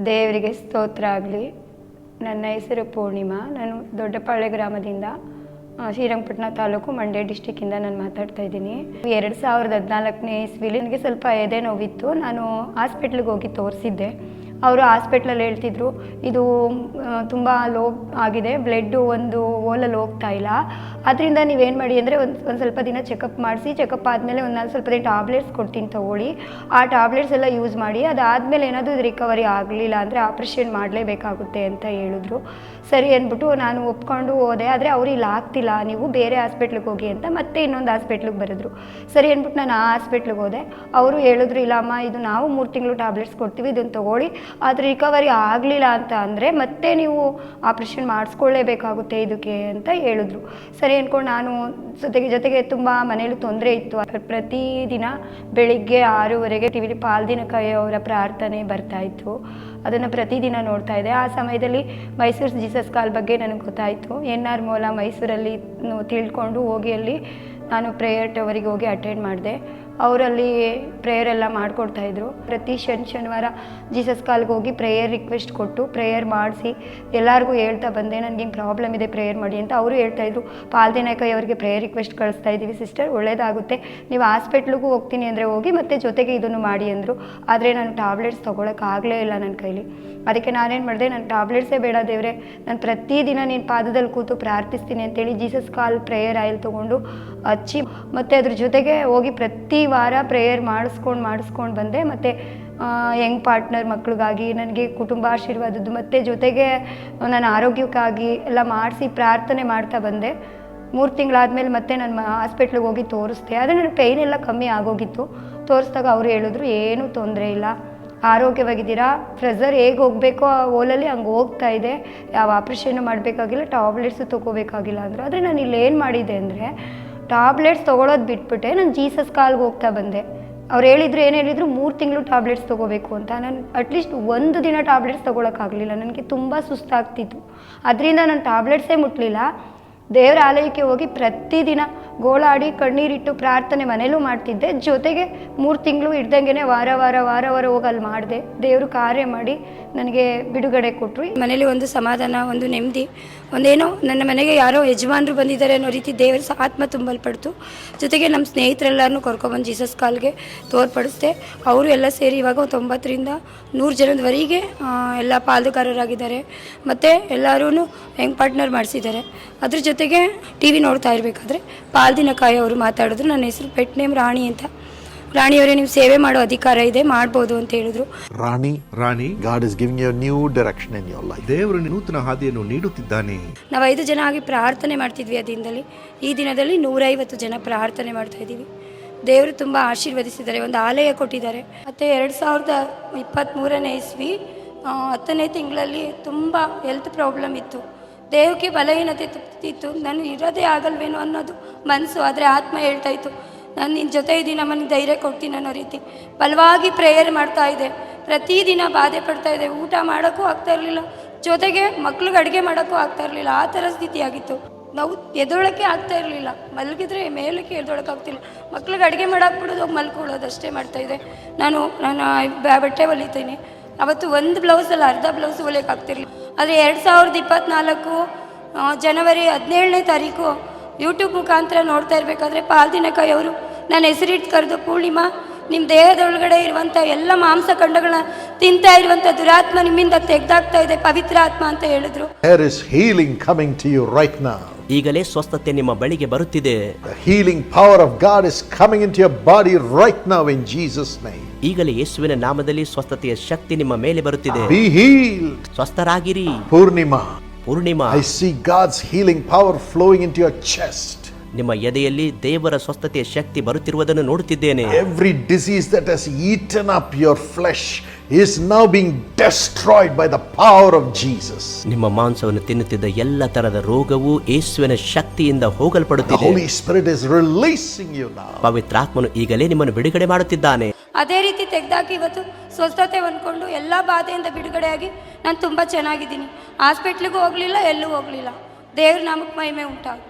ದೇವರಿಗೆ ಸ್ತೋತ್ರ ಆಗಲಿ. ನನ್ನ ಹೆಸರು ಪೂರ್ಣಿಮಾ. ನಾನು ದೊಡ್ಡಪಾಳ್ಯ ಗ್ರಾಮದಿಂದ ಶ್ರೀರಂಗಪಟ್ಟಣ ತಾಲೂಕು ಮಂಡ್ಯ ಡಿಸ್ಟಿಕ್ಕಿಂದ ನಾನು ಮಾತಾಡ್ತಾ ಇದ್ದೀನಿ. 2014ನೇ ಇಸ್ವಿಲಿ ನನಗೆ ಸ್ವಲ್ಪ ಎದೆ ನೋವಿತ್ತು. ನಾನು ಹಾಸ್ಪಿಟ್ಲಿಗೆ ಹೋಗಿ ತೋರಿಸಿದ್ದೆ. ಅವರು ಹಾಸ್ಪಿಟ್ಲಲ್ಲಿ ಹೇಳ್ತಿದ್ರು, ಇದು ತುಂಬ ಲೋ ಆಗಿದೆ, ಬ್ಲಡ್ಡು ಒಂದು ಓಲಲ್ಲಿ ಹೋಗ್ತಾ ಇಲ್ಲ, ಅದರಿಂದ ನೀವೇನು ಮಾಡಿ ಅಂದರೆ ಒಂದು ಸ್ವಲ್ಪ ದಿನ ಚೆಕಪ್ ಮಾಡಿಸಿ, ಚೆಕಪ್ ಆದಮೇಲೆ ಒಂದು ಸ್ವಲ್ಪ ದಿನ ಟ್ಯಾಬ್ಲೆಟ್ಸ್ ಕೊಡ್ತೀನಿ ತಗೊಳ್ಳಿ, ಆ ಟ್ಯಾಬ್ಲೆಟ್ಸ್ ಎಲ್ಲ ಯೂಸ್ ಮಾಡಿ, ಅದಾದಮೇಲೆ ಏನಾದರೂ ರಿಕವರಿ ಆಗಲಿಲ್ಲ ಅಂದರೆ ಆಪ್ರೇಷನ್ ಮಾಡಲೇಬೇಕಾಗುತ್ತೆ ಅಂತ ಹೇಳಿದ್ರು. ಸರಿ ಅಂದ್ಬಿಟ್ಟು ನಾನು ಒಪ್ಕೊಂಡು ಹೋದೆ. ಆದರೆ ಅವರು ಇಲ್ಲಿ ಆಗ್ತಿಲ್ಲ, ನೀವು ಬೇರೆ ಹಾಸ್ಪಿಟ್ಲಿಗೆ ಹೋಗಿ ಅಂತ ಮತ್ತೆ ಇನ್ನೊಂದು ಹಾಸ್ಪಿಟ್ಲಿಗೆ ಬರೆದ್ರು. ಸರಿ ಅಂದ್ಬಿಟ್ಟು ನಾನು ಆ ಹಾಸ್ಪಿಟ್ಲಿಗೆ ಹೋದೆ. ಅವರು ಹೇಳಿದ್ರು, ಇಲ್ಲಮ್ಮ, ಇದು ನಾವು 3 ತಿಂಗಳು ಟ್ಯಾಬ್ಲೆಟ್ಸ್ ಕೊಡ್ತೀವಿ, ಇದನ್ನು ತೊಗೊಳ್ಳಿ, ಆದರೆ ರಿಕವರಿ ಆಗಲಿಲ್ಲ ಅಂತ ಅಂದರೆ ಮತ್ತೆ ನೀವು ಆಪ್ರೇಷನ್ ಮಾಡಿಸ್ಕೊಳ್ಳೇಬೇಕಾಗುತ್ತೆ ಇದಕ್ಕೆ ಅಂತ ಹೇಳಿದ್ರು. ಸರಿ ಅಂದ್ಕೊಂಡು ನಾನು ಜೊತೆಗೆ ತುಂಬ ಮನೇಲಿ ತೊಂದರೆ ಇತ್ತು. ಪ್ರತಿದಿನ ಬೆಳಿಗ್ಗೆ 6:30 ಟಿ ವಿಲಿ ಪಾಲ್ದಿನಕಾಯಿ ಅವರ ಪ್ರಾರ್ಥನೆ ಬರ್ತಾಯಿತ್ತು. ಅದನ್ನು ಪ್ರತಿದಿನ ನೋಡ್ತಾ ಇದ್ದೆ. ಆ ಸಮಯದಲ್ಲಿ ಮೈಸೂರು ಜೀಸಸ್ ಕಾಲ್ ಬಗ್ಗೆ ನನಗೆ ಗೊತ್ತಾಯಿತು. NR ಮೂಲ ಮೈಸೂರಲ್ಲಿ ತಿಳ್ಕೊಂಡು ಹೋಗಿ ಅಲ್ಲಿ ನಾನು ಪ್ರೇಯರ್ ಟವರಿಗೆ ಹೋಗಿ ಅಟೆಂಡ್ ಮಾಡಿದೆ. ಅವರಲ್ಲಿ ಪ್ರೇಯರ್ ಎಲ್ಲ ಮಾಡಿಕೊಡ್ತಾಯಿದ್ರು. ಪ್ರತಿ ಶನಿವಾರ ಜೀಸಸ್ ಕಾಲ್ಗೆ ಹೋಗಿ ಪ್ರೇಯರ್ ರಿಕ್ವೆಸ್ಟ್ ಕೊಟ್ಟು ಪ್ರೇಯರ್ ಮಾಡಿಸಿ ಎಲ್ಲರಿಗೂ ಹೇಳ್ತಾ ಬಂದೆ, ನನಗೆ ಹಿಂಗೆ ಪ್ರಾಬ್ಲಮ್ ಇದೆ, ಪ್ರೇಯರ್ ಮಾಡಿ ಅಂತ. ಅವರು ಹೇಳ್ತಾಯಿದ್ರು, ಪಾಲ್ದಿನಕಾಯಿ ಅವರಿಗೆ ಪ್ರೇಯರ್ ರಿಕ್ವೆಸ್ಟ್ ಕಳಿಸ್ತಾ ಇದ್ದೀವಿ ಸಿಸ್ಟರ್, ಒಳ್ಳೇದಾಗುತ್ತೆ, ನೀವು ಹಾಸ್ಪಿಟ್ಲಿಗೂ ಹೋಗ್ತೀನಿ ಅಂದರೆ ಹೋಗಿ, ಮತ್ತು ಜೊತೆಗೆ ಇದನ್ನು ಮಾಡಿ ಅಂದರು. ಆದರೆ ನಾನು ಟ್ಯಾಬ್ಲೆಟ್ಸ್ ತೊಗೊಳಕ್ಕಾಗಲೇ ಇಲ್ಲ ನನ್ನ ಕೈಲಿ. ಅದಕ್ಕೆ ನಾನೇನು ಮಾಡಿದೆ, ನಾನು ಟ್ಯಾಬ್ಲೆಟ್ಸೇ ಬೇಡ ದೇವರೇ, ನಾನು ಪ್ರತಿದಿನ ನೀನು ಪಾದದಲ್ಲಿ ಕೂತು ಪ್ರಾರ್ಥಿಸ್ತೀನಿ ಅಂತೇಳಿ ಜೀಸಸ್ ಕಾಲ್ ಪ್ರೇಯರ್ ಆಯಿಲ್ ತೊಗೊಂಡು ಹಚ್ಚಿ, ಮತ್ತು ಅದ್ರ ಜೊತೆಗೆ ಹೋಗಿ ಪ್ರತಿ ವಾರ ಪ್ರೇಯರ್ ಮಾಡಿಸ್ಕೊಂಡು ಬಂದೆ. ಮತ್ತು ಯಂಗ್ ಪಾರ್ಟ್ನರ್ ಮಕ್ಳಿಗಾಗಿ, ನನಗೆ ಕುಟುಂಬ ಆಶೀರ್ವಾದದ್ದು, ಮತ್ತು ಜೊತೆಗೆ ನನ್ನ ಆರೋಗ್ಯಕ್ಕಾಗಿ ಎಲ್ಲ ಮಾಡಿಸಿ ಪ್ರಾರ್ಥನೆ ಮಾಡ್ತಾ ಬಂದೆ. 3 ತಿಂಗಳಾದಮೇಲೆ ಮತ್ತೆ ನಾನು ಹಾಸ್ಪಿಟ್ಲಿಗೆ ಹೋಗಿ ತೋರಿಸ್ದೆ. ಆದರೆ ನನ್ನ ಪೇಯ್ನ್ ಎಲ್ಲ ಕಮ್ಮಿ ಆಗೋಗಿತ್ತು. ತೋರಿಸಿದಾಗ ಅವರು ಹೇಳಿದ್ರು, ಏನೂ ತೊಂದರೆ ಇಲ್ಲ, ಆರೋಗ್ಯವಾಗಿದ್ದೀರಾ, ಪ್ರೆಷರ್ ಹೇಗೆ ಹೋಗಬೇಕೋ ಆ ಓಲಲ್ಲಿ ಹಂಗೆ ಹೋಗ್ತಾ ಇದೆ, ಯಾವ ಆಪ್ರೇಷನ್ನು ಮಾಡಬೇಕಾಗಿಲ್ಲ, ಟ್ಯಾಬ್ಲೆಟ್ಸು ತೊಗೋಬೇಕಾಗಿಲ್ಲ ಅಂದರು. ಆದರೆ ನಾನು ಇಲ್ಲಿ ಏನು ಮಾಡಿದೆ ಅಂದರೆ, ಟ್ಯಾಬ್ಲೆಟ್ಸ್ ತೊಗೊಳೋದು ಬಿಟ್ಬಿಟ್ಟೆ ನಾನು ಜೀಸಸ್ ಕಾಲ್ಗೆ ಹೋಗ್ತಾ ಬಂದೆ. ಅವ್ರು ಹೇಳಿದ್ರು, ಏನು ಹೇಳಿದ್ರು, 3 ತಿಂಗಳು ಟ್ಯಾಬ್ಲೆಟ್ಸ್ ತೊಗೋಬೇಕು ಅಂತ. ನಾನು ಅಟ್ಲೀಸ್ಟ್ 1 ದಿನ ಟ್ಯಾಬ್ಲೆಟ್ಸ್ ತೊಗೊಳಕ್ಕಾಗಲಿಲ್ಲ, ನನಗೆ ತುಂಬ ಸುಸ್ತಾಗ್ತಿತ್ತು. ಅದರಿಂದ ನಾನು ಟ್ಯಾಬ್ಲೆಟ್ಸೇ ಮುಟ್ಟಲಿಲ್ಲ. ದೇವರ ಆಲಯಕ್ಕೆ ಹೋಗಿ ಪ್ರತಿದಿನ ಗೋಳಾಡಿ ಕಣ್ಣೀರಿಟ್ಟು ಪ್ರಾರ್ಥನೆ ಮನೇಲೂ ಮಾಡ್ತಿದ್ದೆ. ಜೊತೆಗೆ 3 ತಿಂಗಳು ಹಿಡ್ದಂಗೆ ವಾರ ಹೋಗಿ ಅಲ್ಲಿ ಮಾಡಿದೆ. ದೇವರು ಕಾರ್ಯ ಮಾಡಿ ನನಗೆ ಬಿಡುಗಡೆ ಕೊಟ್ಟರು. ಮನೇಲಿ ಒಂದು ಸಮಾಧಾನ, ಒಂದು ನೆಮ್ಮದಿ, ಒಂದೇನೋ ನನ್ನ ಮನೆಗೆ ಯಾರೋ ಯಜಮಾನರು ಬಂದಿದ್ದಾರೆ ಅನ್ನೋ ರೀತಿ ದೇವರ ಆತ್ಮ ತುಂಬಲ್ಪಡ್ತು. ಜೊತೆಗೆ ನಮ್ಮ ಸ್ನೇಹಿತರೆಲ್ಲರನ್ನೂ ಕರ್ಕೊಬಂದು ಜೀಸಸ್ ಕಾಲ್ಗೆ ತೋರ್ಪಡಿಸ್ದೆ. ಅವರು ಎಲ್ಲ ಸೇರಿ ಇವಾಗ 90ರಿಂದ 100 ಜನದವರೆಗೆ ಎಲ್ಲ ಪಾಲುದಾರರಾಗಿದ್ದಾರೆ. ಮತ್ತು ಎಲ್ಲರೂ ಯಂಗ್ ಪಾರ್ಟ್ನರ್ ಮಾಡಿಸಿದ್ದಾರೆ. ಅದ್ರ ಜೊತೆಗೆ TV ನೋಡ್ತಾ ಇರಬೇಕಾದ್ರೆ ಪಾಲ್ದಿನಕಾಯಿ ಅವರು ಮಾತಾಡಿದ್ರು. ನನ್ನ ಹೆಸರು ಪೆಟ್ ನೇಮ್ ರಾಣಿ ಅಂತ. ರಾಣಿಯವರೇ, ನೀವು ಸೇವೆ ಮಾಡೋ ಅಧಿಕಾರ ಇದೆ, ಮಾಡ್ಬೋದು ಅಂತ ಹೇಳಿದ್ರು. ರಾಣಿ, God is giving you a new direction in your life. ದೇವರು ನೂತನ ಹಾದಿಯನ್ನು ನೀಡುತ್ತಿದ್ದಾನೆ. ನಾವು 5 ಜನ ಆಗಿ ಪ್ರಾರ್ಥನೆ ಮಾಡ್ತಿದ್ವಿ ಆ ದಿನದಲ್ಲಿ. ಈ ದಿನದಲ್ಲಿ 150 ಜನ ಪ್ರಾರ್ಥನೆ ಮಾಡ್ತಾ ಇದ್ದೀವಿ. ದೇವರು ತುಂಬ ಆಶೀರ್ವದಿಸಿದ್ದಾರೆ, ಒಂದು ಆಲಯ ಕೊಟ್ಟಿದ್ದಾರೆ. ಮತ್ತು 2023ನೇ ಇಸ್ವಿ 10ನೇ ತಿಂಗಳಲ್ಲಿ ತುಂಬ ಹೆಲ್ತ್ ಪ್ರಾಬ್ಲಮ್ ಇತ್ತು. ದೇಹಕ್ಕೆ ಬಲಹೀನತೆ ಇತ್ತು. ನಾನು ಇರೋದೇ ಆಗಲ್ವೇನೋ ಅನ್ನೋದು ಮನಸ್ಸು. ಆದರೆ ಆತ್ಮ ಹೇಳ್ತಾ ಇತ್ತು, ನಾನು ನಿನ್ನ ಜೊತೆ ಇದ್ದೀನಿ, ನನಗೆ ಧೈರ್ಯ ಕೊಡ್ತೀನಿ ಅನ್ನೋ ರೀತಿ ಬಲವಾಗಿ ಪ್ರೇಯರ್ ಮಾಡ್ತಾ ಇದೆ. ಪ್ರತಿದಿನ ಬಾಧೆ ಪಡ್ತಾ ಇದೆ. ಊಟ ಮಾಡೋಕ್ಕೂ ಆಗ್ತಾ ಇರಲಿಲ್ಲ, ಜೊತೆಗೆ ಮಕ್ಳಿಗೆ ಅಡುಗೆ ಮಾಡೋಕ್ಕೂ ಆಗ್ತಾ ಇರಲಿಲ್ಲ. ಆ ಥರ ಸ್ಥಿತಿಯಾಗಿತ್ತು. ನಾವು ಎದ್ದೊಳಕ್ಕೆ ಆಗ್ತಾ ಇರಲಿಲ್ಲ, ಮಲಗಿದ್ರೆ ಮೇಲಕ್ಕೆ ಎದ್ದೊಳಕ್ಕಾಗ್ತಿಲ್ಲ. ಮಕ್ಳಿಗೆ ಅಡುಗೆ ಮಾಡಾಕ್ಬಿಡೋದು, ಹೋಗಿ ಮಲ್ಕೊಳ್ಳೋದು ಅಷ್ಟೇ ಮಾಡ್ತಾಯಿದ್ದೆ. ನಾನು ಬಟ್ಟೆ ಹೊಲಿತೀನಿ. ಅವತ್ತು ಒಂದು ಬ್ಲೌಸಲ್ಲಿ ಅರ್ಧ ಬ್ಲೌಸ್ ಹೊಲಿಯೋಕ್ಕಾಗ್ತಿರ್ಲಿಲ್ಲ. ಆದರೆ 2024 ಜನವರಿ 17ನೇ ತಾರೀಕು ಯೂಟ್ಯೂಬ್ ಮುಖಾಂತರ ನೋಡ್ತಾ ಇರಬೇಕಾದ್ರೆ ಪಾಲ್ದಿನಕಾಯಿ ಅವರು ನನ್ನ ಹೆಸರಿಟ್ಟು ಕರೆದು, ಪೂರ್ಣಿಮಾ, ನಿಮ್ಮ ದೇಹದೊಳಗಡೆ ಇರುವಂಥ ಎಲ್ಲ ಮಾಂಸಖಂಡಗಳನ್ನ ತಿಂತಾ ಇರುವಂಥ ದುರಾತ್ಮ ನಿಮ್ಮಿಂದ ತೆಗೆದಾಗ್ತಾ ಇದೆ, ಪವಿತ್ರ ಆತ್ಮ ಅಂತ ಹೇಳಿದ್ರು. There is healing coming to you right now. ಈಗಲೇ ಸ್ವಸ್ಥತೆ ನಿಮ್ಮ ಬಳಿಗೆ ಬರುತ್ತಿದೆ. The healing power of God is coming into your body right now in Jesus' name. ಈಗಲೇ ಯೇಸುವಿನ ನಾಮದಲ್ಲಿ ಸ್ವಸ್ಥತೆಯ ಶಕ್ತಿ ನಿಮ್ಮ ಮೇಲೆ ಬರುತ್ತಿದೆ. Be healed. ಸ್ವಸ್ಥರಾಗಿರಿ. Purnima, I see God's healing power flowing into your chest. ನಿಮ್ಮ ಎದೆಯಲ್ಲಿ ದೇವರ ಸ್ವಸ್ಥತೆಯ ಶಕ್ತಿ ಬರುತ್ತಿರುವುದನ್ನು ನೋಡುತ್ತಿದ್ದೇನೆ. Every disease that has eaten up your flesh is now being destroyed by the power of Jesus. ನಿಮ್ಮ ಮಾಂಸವನ್ನು ತಿನ್ನುತ್ತಿದ್ದ ಎಲ್ಲ ತರದ ರೋಗವು ಯೇಸುವಿನ ಶಕ್ತಿಯಿಂದ ಹೋಗಲ್ಪಡುತ್ತಿದೆ. The Holy Spirit is releasing you now. ಪವಿತ್ರಾತ್ಮನು ಈಗಲೇ ನಿಮ್ಮನ್ನು ಬಿಡುಗಡೆ ಮಾಡುತ್ತಿದ್ದಾನೆ. ಅದೇ ರೀತಿ ತೆಗೆದಾಕಿ ಇವತ್ತು ಸ್ವಸ್ಥತೆ ಹೊಂದ್ಕೊಂಡು ಎಲ್ಲ ಬಾಧೆಯಿಂದ ಬಿಡುಗಡೆಯಾಗಿ ನಾನು ತುಂಬ ಚೆನ್ನಾಗಿದ್ದೀನಿ. ಹಾಸ್ಪಿಟ್ಲಿಗೂ ಹೋಗಲಿಲ್ಲ, ಎಲ್ಲೂ ಹೋಗಲಿಲ್ಲ. ದೇವ್ರ ನಾಮಕ್ಕೆ ಮಹಿಮೆ ಉಂಟಾಗಲಿ.